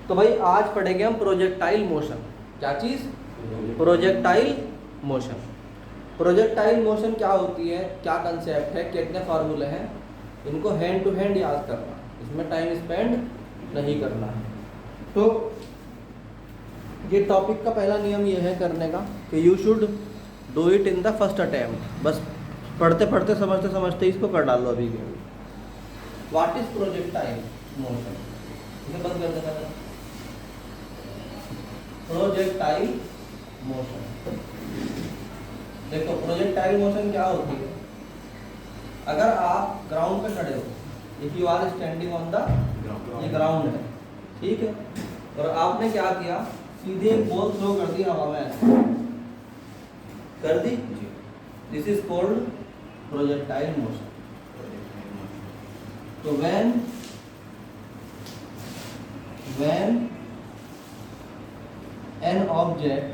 तो भाई आज पढ़ेंगे हम प्रोजेक्टाइल मोशन। क्या चीज़? Projectile motion. प्रोजेक्टाइल मोशन क्या होती है, क्या कंसेप्ट है, कितने फार्मूले हैं, इनको हैंड टू हैंड याद करना, इसमें टाइम स्पेंड नहीं करना है। तो ये टॉपिक का पहला नियम ये है करने का कि you should do it in the first attempt. बस पढ़ते पढ़ते समझते समझते इसको कर डालो अभी के। What is projectile motion? इसे बंद कर देना। प्रोजेक्टाइल मोशन, देखो प्रोजेक्टाइल मोशन क्या होती है। अगर आप ग्राउंड पे खड़े हो, if you are standing on the, ये ग्राउंड है, ठीक है, और आपने क्या किया, सीधे एक बॉल थ्रो कर दी हवा में, ऐसे कर दी, this is called projectile motion. तो when an object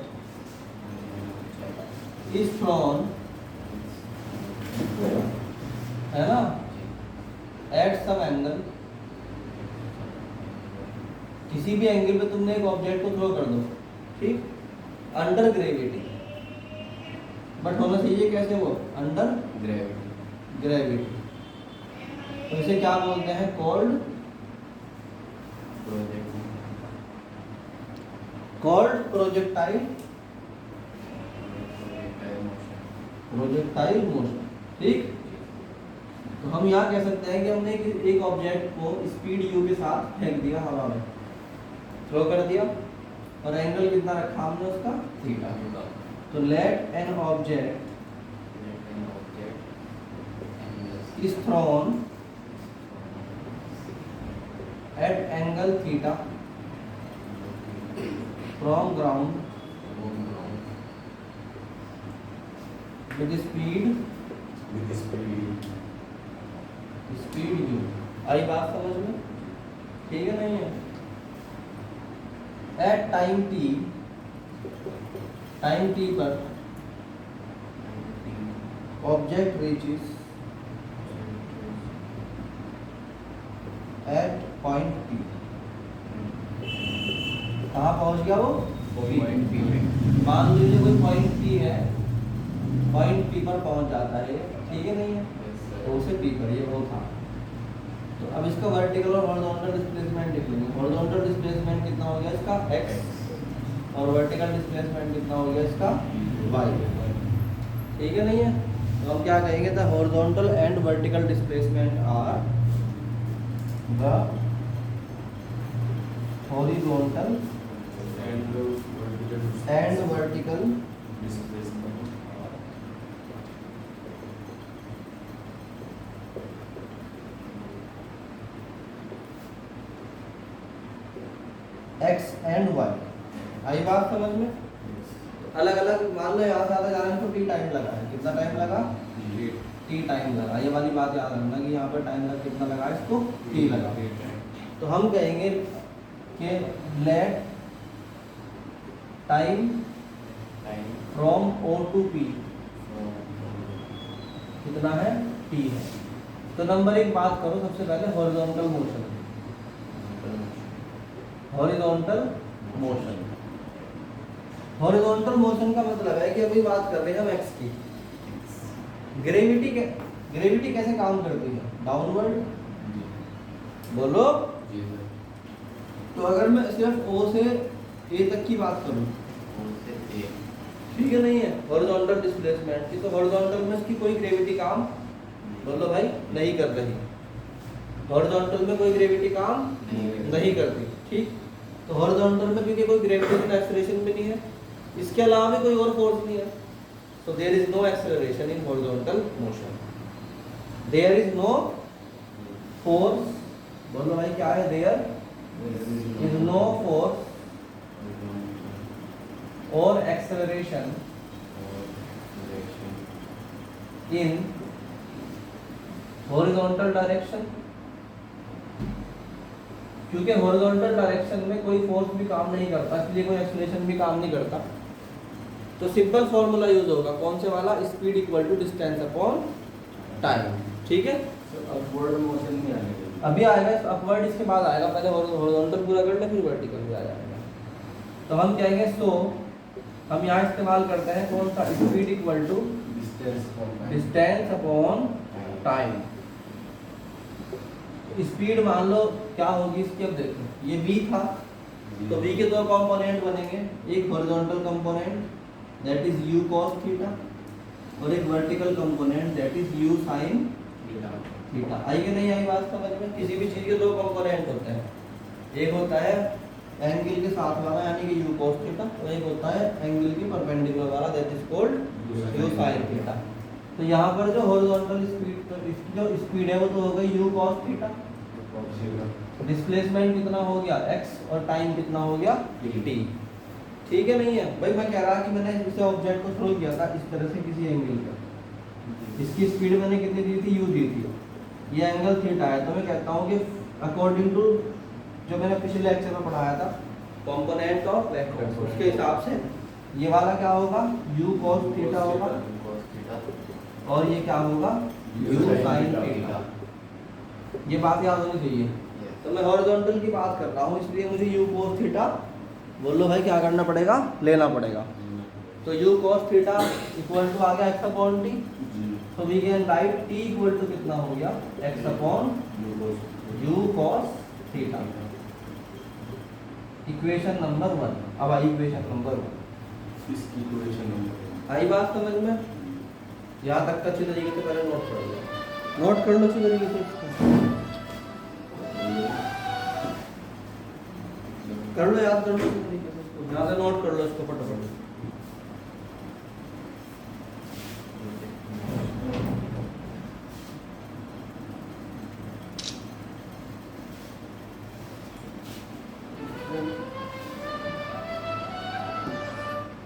is thrown, है ना, at some angle, किसी भी एंगल पे तुमने एक ऑब्जेक्ट को थ्रो कर दो, ठीक, अंडर ग्रेविटी, बट होना चाहिए कैसे वो, अंडर ग्रेविटी। तो इसे क्या बोलते हैं, कॉल्ड प्रोजेक्टाइल मोशन, ठीक। तो हम यहाँ कह सकते हैं कि हमने एक ऑब्जेक्ट को स्पीड u के साथ फेंक दिया हवा में, थ्रो कर दिया, और एंगल कितना रखा हमने उसका, थीटा। तो let an object is thrown at angle theta from ground with speed u। आई बात समझ में? ठीक है, नहीं है? at टाइम t पर object reaches at point P। कहाँ पहुँच गया वो? पॉइंट P में। मान लीजिए कोई पॉइंट P है, पॉइंट P पर पहुँच जाता है, ठीक है, नहीं है, तो उसे P पर, ये वो था। तो अब इसका वर्टिकल और हॉरिजॉन्टल डिस्प्लेसमेंट लिख लेंगे। हॉरिजॉन्टल डिस्प्लेसमेंट कितना हो गया इसका, x, और वर्टिकल डिस्प्लेसमेंट कितना हो गया इसका, y, ठीक है, नहीं है? तो हम क्या कहेंगे, the horizontal and vertical displacement are the horizontal and vertical displacement x and y। आई बात समझ में? अलग अलग मान लो, यहाँ से आधा जाने को t टाइम लगा है, कितना टाइम लगा, t टाइम लगा। ये वाली बात याद रखना कि यहाँ पर टाइम लगा, कितना लगा इसको, t लगा। तो हम कहेंगे कि let time from o to p कितना है, t है। तो नंबर एक बात करो, सबसे पहले horizontal motion. Horizontal motion, horizontal motion का मतलब है कि अभी बात कर रहे हैं हम x की। ग्रेविटी कैसे काम करती है, डाउनवर्ड, बोलो। तो अगर मैं सिर्फ O से A तक की बात करूं, ठीक है, नहीं है, हॉरिजॉन्टल डिस्प्लेसमेंट की, तो हॉरिजॉन्टल में इसकी कोई ग्रेविटी काम, बोलो भाई, नहीं कर रही। हॉरिजॉन्टल में कोई ग्रेविटी काम नहीं करती, ठीक। तो हॉरिजॉन्टल में क्योंकि कोई ग्रेविटेशनल एक्सेलरेशन भी नहीं है, इसके अलावा भी कोई और फोर्स नहीं है, so there is no acceleration in horizontal motion, there is no force, बोलो भाई क्या है, there is no force or acceleration in horizontal direction। क्योंकि हॉरिजॉन्टल डायरेक्शन में कोई फोर्स भी काम नहीं करता, इसलिए कोई एक्सेलरेशन भी काम नहीं करता। तो सिंपल फॉर्मूला यूज होगा, कौन से वाला, speed equal to distance upon time, ठीक है। अपवर्ड मोशन नहीं आने देंगे। अभी आएगा अपवर्ड, इसके बाद आएगा, पहले हॉरिजॉन्टल पूरा कर ले फिर वर्टिकल भी आ जाएगा। तो हम कहेंगे सो हम यहाँ इस्तेमाल करते हैं कौन सा, speed equal to distance upon time. Speed मान लो क्या होगी इसकी, अब देखो ये v था, तो v के दो कंपोनेंट बनेंगे, एक horizontal component that is u cos theta और एक vertical component that is u sin theta. आई कि नहीं आई बात समझ में? किसी भी चीज के दो कंपोनेंट होते हैं, एक होता है एंगल के साथ वाला यानी कि u cos थीटा और एक होता है एंगल के परपेंडिकुलर वाला that is called u sin theta. तो यहाँ पर जो हॉरिजॉन्टल स्पीड, तो इसकी जो स्पीड है वो तो हो गई u cos थीटा, डिस्प्लेसमेंट कितना हो गया x और टाइम कितना हो गया t। ठीक है नहीं है भाई? मैं कह रहा कि मैंने इसे ऑब्जेक्ट को थ्रो किया था इस तरह से किसी एंगल पर, इसकी स्पीड मैंने कितनी दी थी, u दी थी, ये एंगल थीटा है, तो मैं कहता हूँ कि अकॉर्डिंग टू जो मैंने पिछले लेक्चर में पढ़ाया था कंपोनेंट ऑफ वेक्टर्स, उसके हिसाब से ये वाला क्या होगा, u cos थीटा होगा और ये क्या होगा u sin थीटा। ये बात याद होनी चाहिए। तो मैं हॉरिजॉन्टल की बात कर रहा हूँ, इसलिए मुझे u cos थीटा बोलो भाई क्या करना पड़ेगा, लेना पड़ेगा। तो u cos theta equal to आ गया x अपॉन t, तो we can write t equal to कितना हो गया, x upon u cos theta. Equation number 1। अब आई इक्वेशन नंबर 1, इसकी इक्वेशन नंबर आई बात समझ में? यहाँ तक अच्छी तरीके से पहले नोट कर लो, नोट कर लो अच्छी तरीके से इसको कर लो, याद कर लो अच्छी तरीके से इसको, यहाँ से नोट कर लो इसको फटाफट।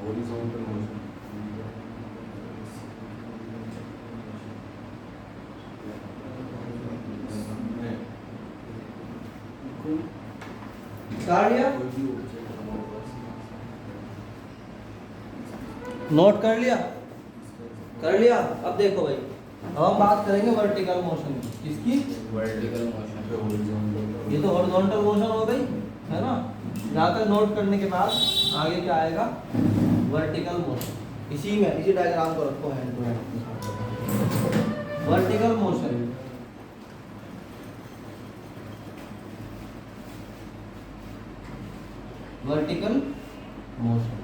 horizontal motion कर लिया, नोट कर लिया, कर लिया। अब देखो भाई, अब हम बात करेंगे वर्टिकल मोशन की, किसकी, वर्टिकल मोशन, ये तो हॉरिजॉन्टल मोशन हो गई है ना। यहाँ तक नोट करने के बाद आगे क्या आएगा, वर्टिकल मोशन। इसी में इसी डायग्राम को रखो hand to hand. Vertical motion, vertical motion,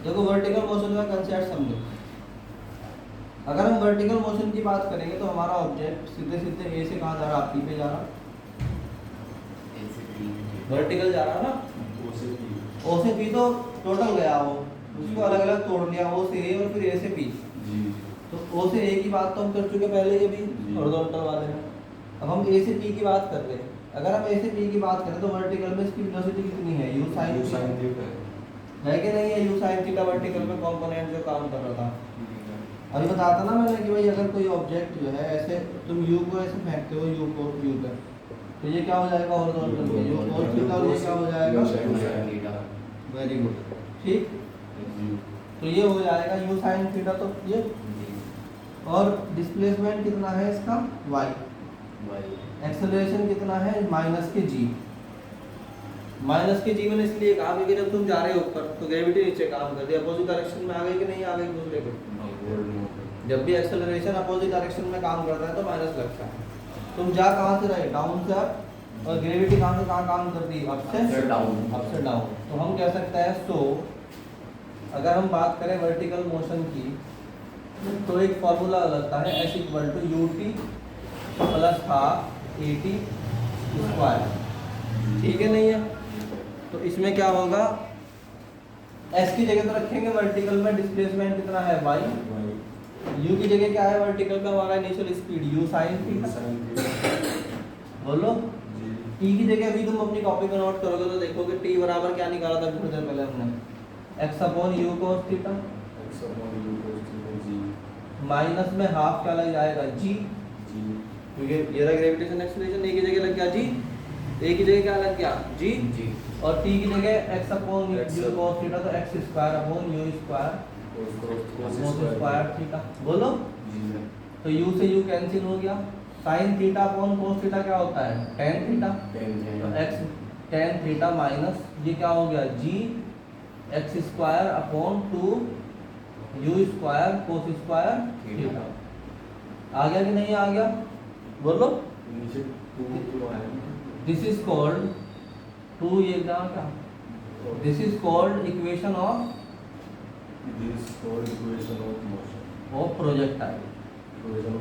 देखो वर्टिकल मोशन का कंसेप्ट समझो। अगर हम वर्टिकल मोशन की बात करेंगे तो हमारा ऑब्जेक्ट सीधे सीधे ए से कहाँ जा रहा, पी पे जा रहा, वर्टिकल जा रहा ना, ओ से पी तो टोटल गया वो, उसको अलग अलग तोड़ लिया, ओ से ए और फिर ए से पी। तो ओ से ए की बात तो हम कर चुके पहले ये भी हॉरिजॉन्टल वाले में। अब हम ए से पी की बात कर रहे हैं। अगर हम ए से पी की बात करें तो वर्टिकल में इसकी वेलोसिटी कितनी है, u sin थीटा है कि नहीं है, u sin थीटा वर्टिकल में कंपोनेंट जो काम कर रहा था। अभी बताता ना मैंने कि भाई अगर कोई ऑब्जेक्ट जो है ऐसे तुम u को ऐसे फेंकते हो u को u पे, तो ये क्या हो जाएगा हॉरिजॉन्टल में u cos थीटा, और ये क्या हो जाएगा, वेरी गुड, ठीक। तो ये हो जाएगा u sin थीटा, तो ये, और डिस्प्लेसमेंट कितना है इसका y, एक्सेलरेशन कितना है माइनस के g। माइनस के g मैंने इसलिए कहा क्योंकि जब तुम जा रहे हो ऊपर तो ग्रेविटी नीचे काम करती है, अपोजिट डायरेक्शन में आ गई कि नहीं आ गई दूसरे को। जब भी एक्सेलरेशन अपोजिट डायरेक्शन में काम करता है तो माइनस लगता है। तुम जा कहाँ से रहे, डाउन से अप, और ग्रेविटी कहाँ से कहाँ काम करती है, अप से डाउन, अप से डाउन। तो हम कह सकते हैं सो अगर हम बात करें वर्टिकल मोशन की तो एक फॉर्मूला लगता है s equal to u t plus half a t square, ठीक है नहीं है। तो इसमें क्या होगा, s की जगह तो रखेंगे वर्टिकल में डिस्प्लेसमेंट कितना है y, u की जगह क्या है वर्टिकल में हमारा initial speed u sin theta, बोलो। t की जगह अभी तुम अपनी कॉपी में नोट करोगे तो देखोगे t बराबर क्या निकाला था थोड़ी देर पहले हमने, x upon u cos theta, minus में हाफ क्या लग जाएगा g, क्योंकि ये रहा ग्रेविटेशन एक्सेलरेशन, a की जगह लग गया g, a की जगह क्या लग गया g, और t की जगह x upon u cos theta, तो x square upon u square cos square theta, बोलो। तो u से u कैंसिल हो गया, sine theta upon cos theta क्या होता है, टेन थीटा। टेन तो एक्स टेन थीटा माइनस ये क्या हो गया, g x square upon two u square cos square theta. आ गया कि नहीं आ गया, बोलो। नीचे टू आया दिस इज कॉल्ड टू, ये क्या, this is called equation of this called equation of motion projectile. Equation of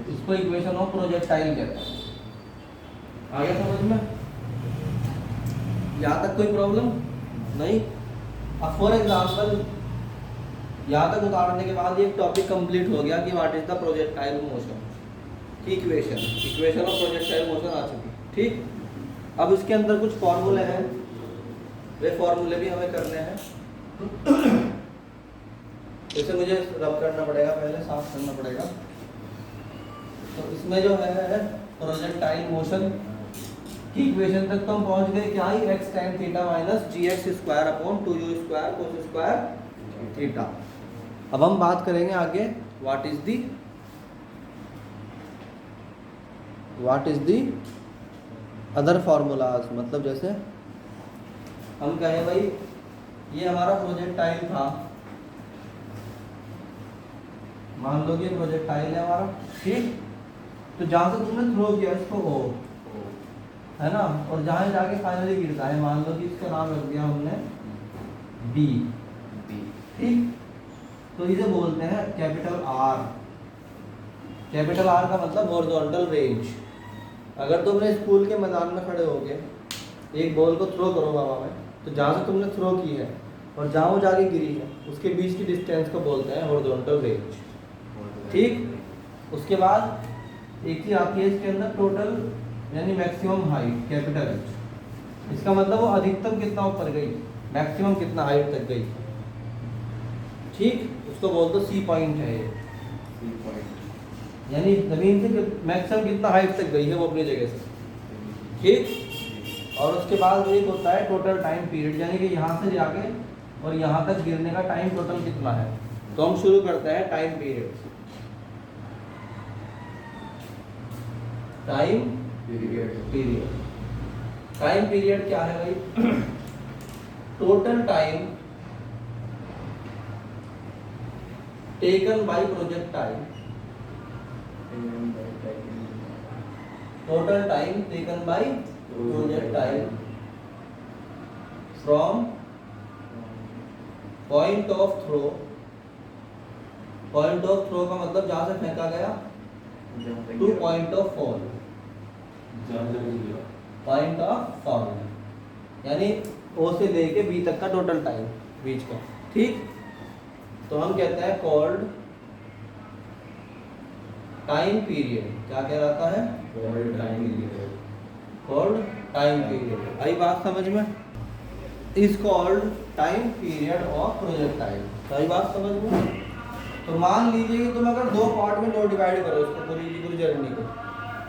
इसको इक्वेशन ऑफ प्रोजेक्टाइल कहते हैं। आ गया समझ में, यहाँ तक कोई प्रॉब्लम नहीं। अब फॉर एग्जाम्पल यहाँ तक उतारने के बाद ये टॉपिक कंप्लीट हो गया कि what is the projectile motion की इक्वेशन ऑफ प्रोजेक्टाइल मोशन आ चुकी, ठीक। अब इसके अंदर कुछ फॉर्मूले हैं, वे फॉर्मूले भी हमें करने हैं। इसे मुझे रब करना पड़ेगा, पहले साफ करना पड़ेगा। तो इसमें जो है प्रोजेक्टाइल मोशन की इक्वेशन तक तो हम पहुंच गए, क्या ही x tan theta minus g x square upon two u square cos square theta. अब हम बात करेंगे आगे what is the other formulas. मतलब जैसे हम कहें भाई ये हमारा प्रोजेक्टाइल था, मान लो कि प्रोजेक्टाइल है हमारा, ठीक। तो जहाँ से तुमने थ्रो किया इसको ओ है ना, और जहाँ जाके फाइनली गिरता है, मान लो कि इसका नाम रख दिया हमने बी, ठीक। तो इसे बोलते हैं कैपिटल आर। कैपिटल आर का मतलब हॉरिजॉन्टल रेंज। अगर तुमने स्कूल के मैदान में खड़े होके एक बॉल को थ्रो करो हवा में, तो जहाँ से तुमने थ्रो की है और जहाँ वो जाके गिरी है उसके बीच की डिस्टेंस को बोलते हैं हॉरिजॉन्टल रेंज, ठीक। उसके बाद एक चीज आती है इसके अंदर टोटल यानी मैक्सिमम हाइट, कैपिटल एच। इसका मतलब वो अधिकतम कितना ऊपर गई, मैक्सिमम कितना हाइट तक गई, ठीक। उसको बोल दो सी पॉइंट है ये, यानी जमीन से मैक्सिमम कितना हाइट तक गई है वो अपनी जगह से, ठीक। और उसके बाद एक होता है टोटल टाइम पीरियड, यानी कि यहाँ से जाके और यहाँ तक गिरने का टाइम टोटल कितना है। तो हम शुरू करते हैं टाइम पीरियड से। टाइम पीरियड क्या है भाई, total time taken by projectile, total time taken by projectile from point of throw. Point of throw का मतलब जहां से फेंका गया, to point of fall, point of fall यानी ओ से लेके बी तक का टोटल टाइम बीच का, ठीक। तो हम कहते हैं कॉल्ड टाइम पीरियड। क्या कहलाता है, कॉल्ड टाइम पीरियड। आई बात समझ में, is called time period of projectile. आई बात समझ में। तो मान लीजिए कि तुम अगर दो पार्ट में नो डिवाइड करो इसको पूरी जर्नी को,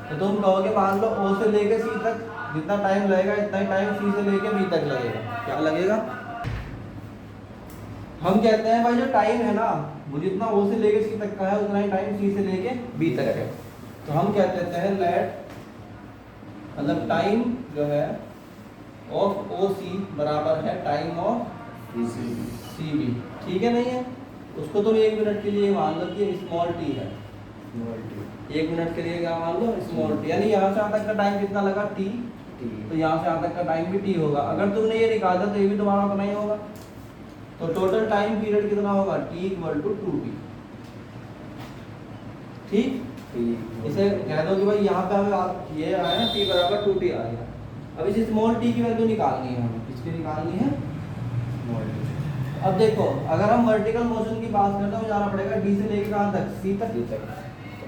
तो तुम कहोगे मान लो ओ से लेके सी तक जितना टाइम लगेगा इतना ही टाइम सी से लेके बी तक लगेगा। क्या लगेगा, हम कहते हैं भाई जो टाइम है ना वो जितना ओ से लेके सी तक का है उतना ही टाइम सी से लेके बी तक है। तो हम क्या कहते हैं लेट, मतलब टाइम जो है ऑफ ओ सी बराबर है टाइम ऑफ सी बी, ठीक है नहीं है। उसको तुम 1 मिनट के लिए मान लो कि स्मॉल टी है, 1 मिनट के लिए क्या मान लो स्मॉल टी, यानी यहाँ से यहाँ तक का टाइम कितना लगा टी, तो यहाँ से यहाँ तक का टाइम भी टी होगा। अगर तुमने ये निकाला तो ये भी तुम्हारा तो नहीं होगा। तो टोटल टाइम पीरियड कितना होगा, टी इक्वल टू 2t, ठीक। इसे कह दो कि भाई यहाँ पे हमें ये आया ना टी बराबर 2t आ गया। अब इस स्मॉल टी की वैल्यू निकालनी है हमें, किसकी निकालनी है। अब देखो अगर हम वर्टिकल मोशन की बात करते हैं तो जाना पड़ेगा डी से लेके कहाँ तक, सी तक। तो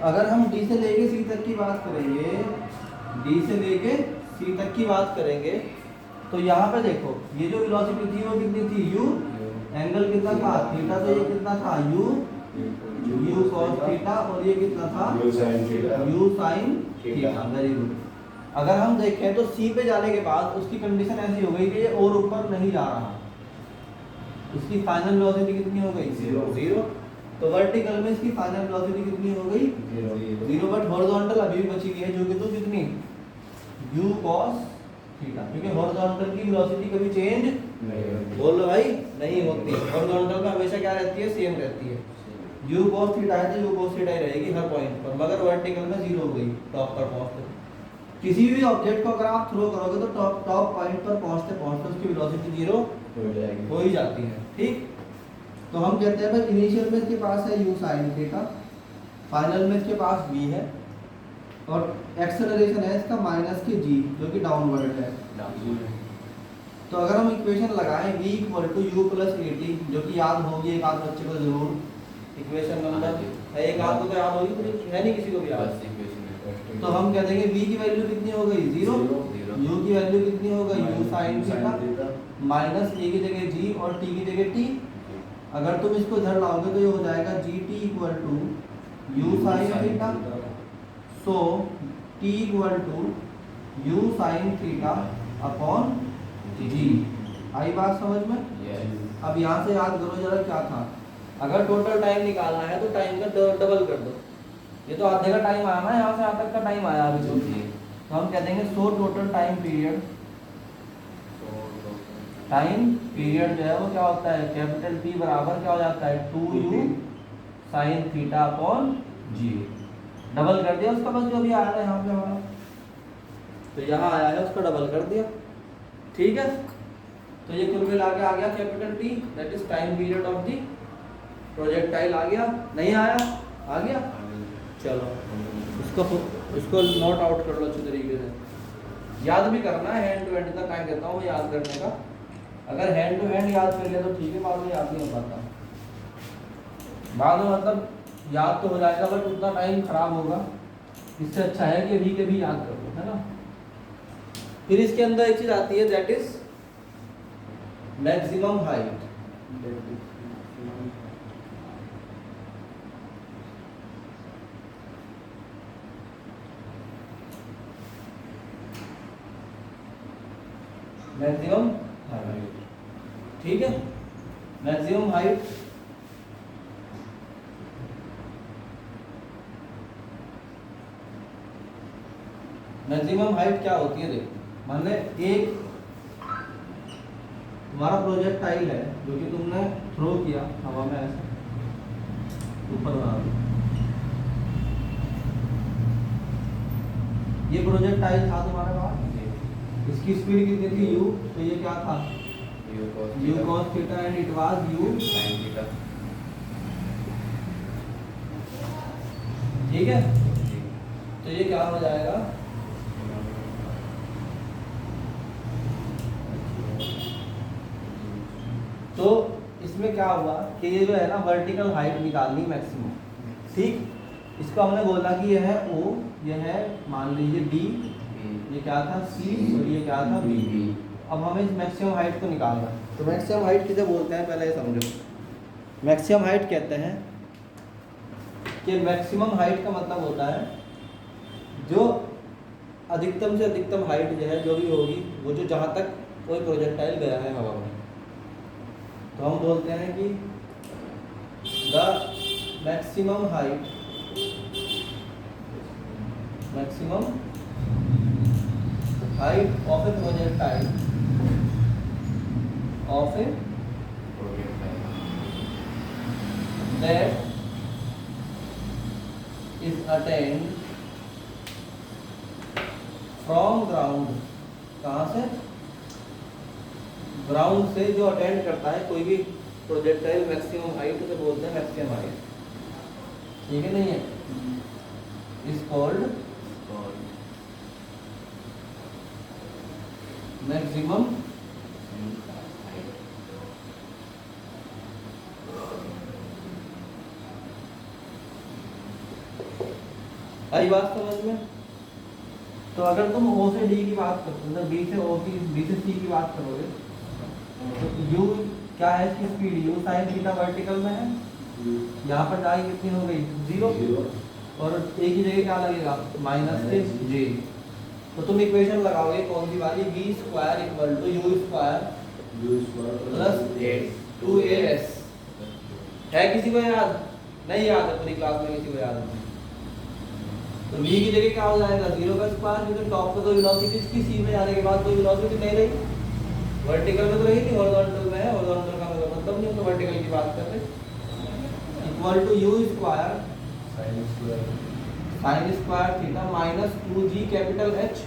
अगर हम डी से लेके सी तक की बात करेंगे, डी से लेके सी तक की बात करेंगे, तो यहाँ पे देखो ये जो वेलोसिटी थी वो कितनी थी, u, एंगल कितना था थीटा, तो ये कितना था u cos थीटा, और ये कितना था u sin theta. Very good. अगर हम देखें तो सी पे जाने के बाद उसकी कंडीशन ऐसी हो गई कि ये और ऊपर नहीं जा रहा, उसकी फाइनल वेलोसिटी कितनी हो गई, 0। तो वर्टिकल में इसकी फाइनल वेलोसिटी कितनी हो गई? 0, बट हॉरिजॉन्टल अभी भी बची हुई है, जो कि तो कितनी u cos थीटा, क्योंकि हॉरिजॉन्टल की वेलोसिटी कभी चेंज बोल लो भाई नहीं होती। हॉरिजॉन्टल में हमेशा क्या रहती है? सेम रहती है। u cos थीटा है तो u cos थीटा ही रहेगी हर पॉइंट पर, मगर वर्टिकल में 0 हो गई टॉप पर पहुंचते। किसी भी ऑब्जेक्ट को अगर आप थ्रो करोगे तो टॉप पॉइंट पर पहुंचते पहुंचते उसकी वेलोसिटी 0 हो ही जाती है। ठीक, तो हम कहते हैं भाई इनिशियल में इसके पास है u sin थीटा, फाइनल में इसके पास v है, और एक्सेलरेशन है इसका माइनस के g जो कि डाउनवर्ड है। तो अगर हम इक्वेशन लगाएं v equal to u plus a t, जो कि याद होगी एक आध बच्चे को जरूर, इक्वेशन नंबर है, एक आध को तो याद होगी, है नहीं किसी को भी याद। तो हम कह देंगे v की वैल्यू कितनी हो गई? 0, u की वैल्यू कितनी हो गई? u sin theta minus a की जगह g और t की जगह t। अगर तुम इसको इधर लाओगे तो ये हो जाएगा gt equal to u sin theta, so t equal to u sin theta upon g। आई बात समझ में? अब यहाँ से याद करो जरा क्या था, अगर टोटल टाइम निकालना है तो टाइम का डबल कर दो। ये तो आधे का टाइम आया ना, यहाँ से यहाँ तक का टाइम आया अभी तो हम कह देंगे so total time period. Time period जो है वो क्या होता है? कैपिटल T बराबर क्या हो जाता है? 2u sin theta upon g। Double कर दिया उसका, बस जो भी आया था यहाँ पे हमारा, तो यहाँ आया है उसका डबल कर दिया। ठीक है, तो ये कुल मिला के आ गया capital T, that is time period of the projectile. आ गया? नहीं आया? आ गया। चलो इसको नोट आउट कर लो अच्छे तरीके से, याद भी करना है। हैंड टू हैंड का टाइम देता हूँ याद करने का, अगर हैंड टू हैंड याद कर लिया तो ठीक है, बाद में याद नहीं हो पाता। बाद में मतलब याद तो हो जाएगा बट उतना टाइम खराब होगा, इससे अच्छा है कि अभी के भी याद कर लो, है ना। फिर इसके अंदर एक चीज आती है that is maximum height. Maximum height, ठीक है, मैक्सिमम हाइट मैक्सिमम हाइट क्या होती है? देखो, मान ले एक तुम्हारा प्रोजेक्टाइल है जो कि तुमने थ्रो किया हवा में ऐसे ऊपर बना दो। ये प्रोजेक्टाइल था तुम्हारे पास, इसकी स्पीड कितनी थी? u, तो ये क्या था? u cos theta and it was u sin theta. ठीक है, तो ये क्या हो जाएगा? तो इसमें क्या हुआ कि ये जो है ना वर्टिकल हाइट निकालनी मैक्सिमम। ठीक, इसको हमने बोला कि यह है O, यह है मान लीजिए D, ये क्या था C और ये क्या था B। अब हमें इस मैक्सिमम हाइट को निकालना है। तो मैक्सिमम हाइट किसे बोलते हैं पहले ये समझो। मैक्सिमम हाइट कहते हैं कि मैक्सिमम हाइट का मतलब होता है जो अधिकतम से अधिकतम हाइट जो है जो भी होगी वो जो जहाँ तक कोई प्रोजेक्टाइल गया है हवा में, तो हम बोलते हैं कि the maximum height of A projectile that is attained from ground। कहाँ से? ग्राउंड से जो अटेंड करता है कोई भी प्रोजेक्टाइल मैक्सिमम हाइट उसे बोलते हैं मैक्सिमम हाइट। ठीक है, नहीं है? इज कॉल्ड मैक्सिमम आई बात समझ में? तो अगर तुम O से D की बात करते हो, B से O की, B से C की बात करोगे तो U क्या है इसकी speed? U sin theta vertical में है, यहाँ पर जाएगी कितनी हो गई? 0, और A की जगह क्या लगेगा? माइनस से J। तो तुम इक्वेशन लगाओगे कौन सी वाली? B square equal to U square plus 2AS। है किसी को याद? नहीं याद है, पूरी क्लास में किसी को याद नहीं। तो v की जगह क्या हो जाएगा 0 का स्क्वायर, क्योंकि टॉप पे तो वेलोसिटी इसकी c में जाने के बाद कोई वेलोसिटी नहीं रही, वर्टिकल में तो रही नहीं, हॉरिजॉन्टल में है, हॉरिजॉन्टल का मतलब नहीं, तो वर्टिकल की बात कर रहे। Equal to u square sin square theta minus 2g capital h,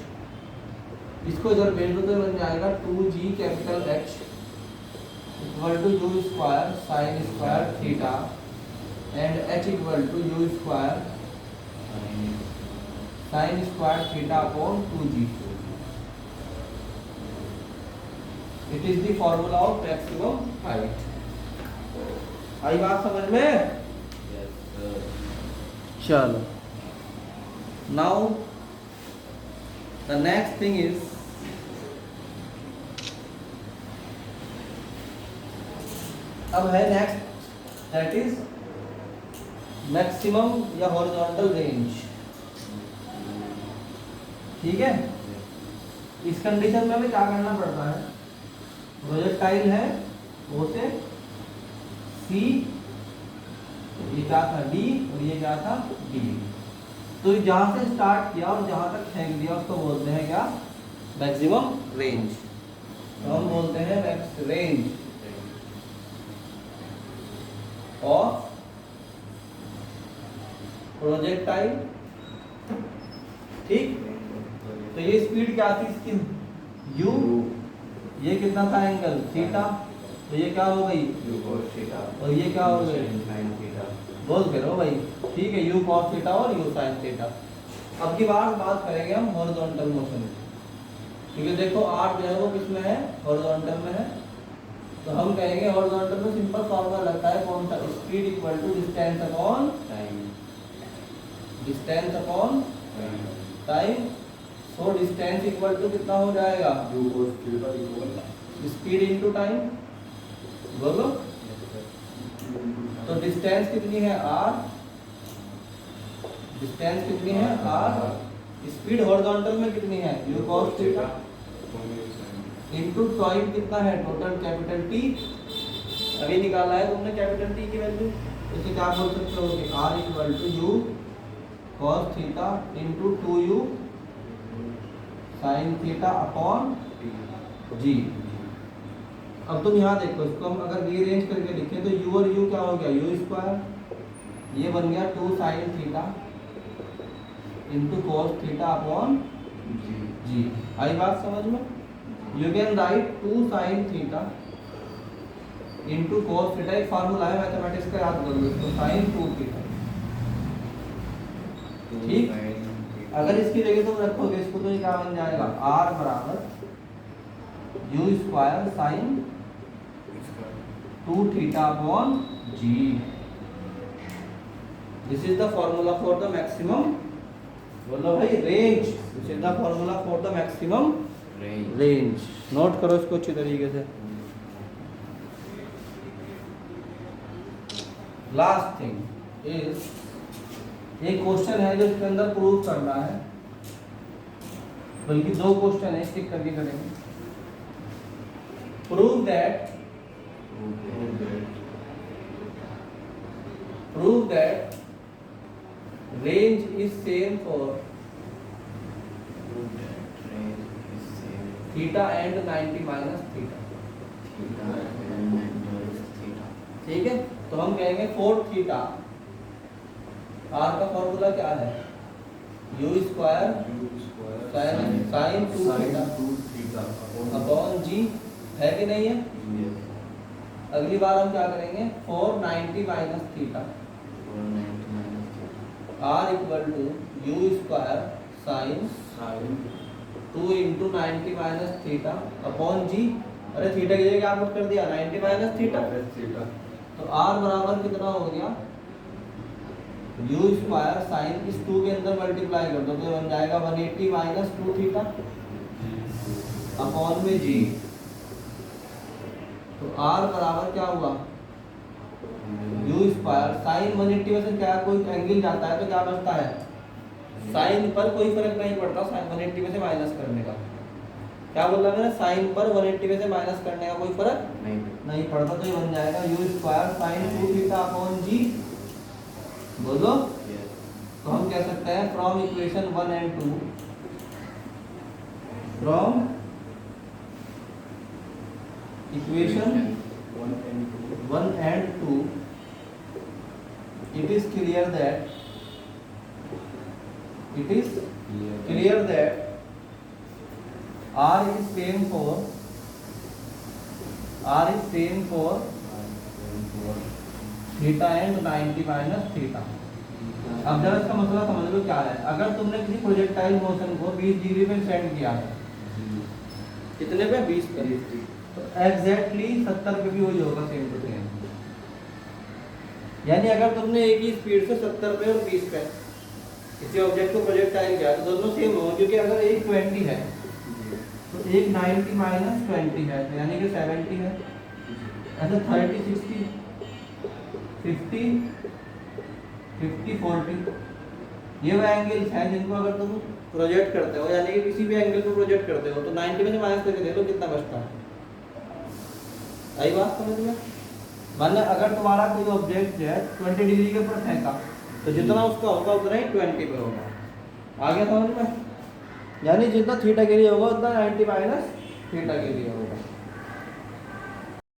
इसको इधर भेज दो तो बन जाएगा 2g capital h equal to u square sin square theta and h equal to u square sin square theta upon 2g। It is the formula of maximum height. आई बात समझ में? चलो, now the next thing is अब है next, that is maximum या horizontal range. ठीक है, इस कंडीशन में हमें क्या करना पड़ता है, प्रोजेक्टाइल है O से C, ये क्या था D और ये क्या था D, तो जहां से स्टार्ट किया और जहां तक फेंक दिया उसको बोलते हैं क्या, मैक्सिमम रेंज। तो हम बोलते हैं मैक्स रेंज ऑफ प्रोजेक्टाइल। ठीक, तो ये स्पीड क्या थी इसकी u, ये कितना था एंगल थीटा, तो ये क्या हो गई और ये क्या हो गई बोल के रहो भाई। ठीक है, u cos थीटा और u sin थीटा। अब की बात करेंगे हम हॉरिजॉन्टल मोशन की, क्योंकि देखो r जो है वो किस में है, हॉरिजॉन्टल में है। तो हम कहेंगे हॉरिजॉन्टल में सिंपल फॉर्मूला लगता है कौन सा, speed equal to distance upon time, distance upon time. So distance equal to कितना हो जाएगा, स्पीड इनटू टाइम, बोलो। तो डिस्टेंस कितनी है r, डिस्टेंस कितनी है r, स्पीड हॉरिजॉन्टल में कितनी है u cos theta into time कितना है टोटल कैपिटल T, अभी निकाला है तुमने कैपिटल T की वैल्यू, इसे क्या बोल सकते हो कि r equal to u cos theta into 2u sin theta upon g। अब तुम यहाँ देखो, इसको हम अगर रीअरेंज करके लिखें तो u और u क्या हो गया, u स्क्वायर, ये बन गया 2 sin theta into cos theta upon g। आई बात समझ में? You can write 2 sin theta into cos theta, एक फार्मूला है मैथमेटिक्स का, याद कर लो इसको, sin 2 थीटा। ठीक, अगर इसकी जगह तुम रखोगे इसको तो ये क्या बन जाएगा, r बराबर u square sine 2 theta upon g। This is the formula for the maximum, बोलो भाई range, this is the formula for the maximum range. Note करो इसको अच्छी तरीके से। लास्ट थिंग इज, एक क्वेश्चन है जो इसके अंदर प्रूव करना है, बल्कि 2 क्वेश्चन है, टिक करके करेंगे। Prove that range is same for theta and 90 minus theta. ठीक है, तो हम कहेंगे फॉर थीटा r का फॉर्मूला क्या है, u square sine 2 theta upon g, है कि नहीं है? अगली बार हम क्या करेंगे, 490 minus theta, r equal to u square sine 2 into 90 minus theta upon g। अरे थीटा की जगह क्या पुट कर दिया, 90 माइनस थीटा, तो r बराबर कितना हो गया, u स्क्वायर साइन इस 2 के अंदर मल्टीप्लाई कर दो तो बन जाएगा 180 माइनस 2 थीटा अपॉन में g। तो r बराबर क्या हुआ, u स्क्वायर साइन 180 में से क्या कोई एंगल जाता है तो क्या बचता है, साइन पर कोई फर्क नहीं पड़ता, साइन 180 में से माइनस करने का, क्या बोल रहा मैंने, साइन पर 180 में से माइनस करने का कोई फर्क नहीं पड़ता, तो ये बन जाएगा u square sine 2 theta upon g बोलो। Yes. तो हम कह सकते हैं from equation 1 and 2, from equation 1 and 2, it is clear that R is same for theta and 90 minus theta। अब जरा इसका मसला समझ लो क्या है। अगर तुमने किसी प्रोजेक्टाइल मोशन को 20 डिग्री पे सेंड किया है, कितने पे? 20 पे, तो एग्जैक्टली 70 पे भी वही होगा, सेम टू सेम। यानी अगर तुमने एक ही स्पीड से 70 पे और 20 पे किसी ऑब्जेक्ट को प्रोजेक्टाइल किया तो दोनों सेम होंगे, क्योंकि अगर एक 20 है तो एक 90 माइनस 20 है, तो यानी कि 70 है। ऐसे 30 60 50 50 40 ये वो एंगल्स हैं जिनको अगर तुम प्रोजेक्ट करते हो, यानी कि किसी भी एंगल को प्रोजेक्ट करते हो, तो 90 में से माइनस करके देख लो कितना बचता है। आई बात समझ में? मतलब अगर तुम्हारा कोई ऑब्जेक्ट है 20 डिग्री के ऊपर फेंका, तो जितना उसका होगा उतना ही 20 पे होगा। आ गया समझ में? यानी जितना थीटा के लिए होगा उतना 90 माइनस थीटा के लिए होगा।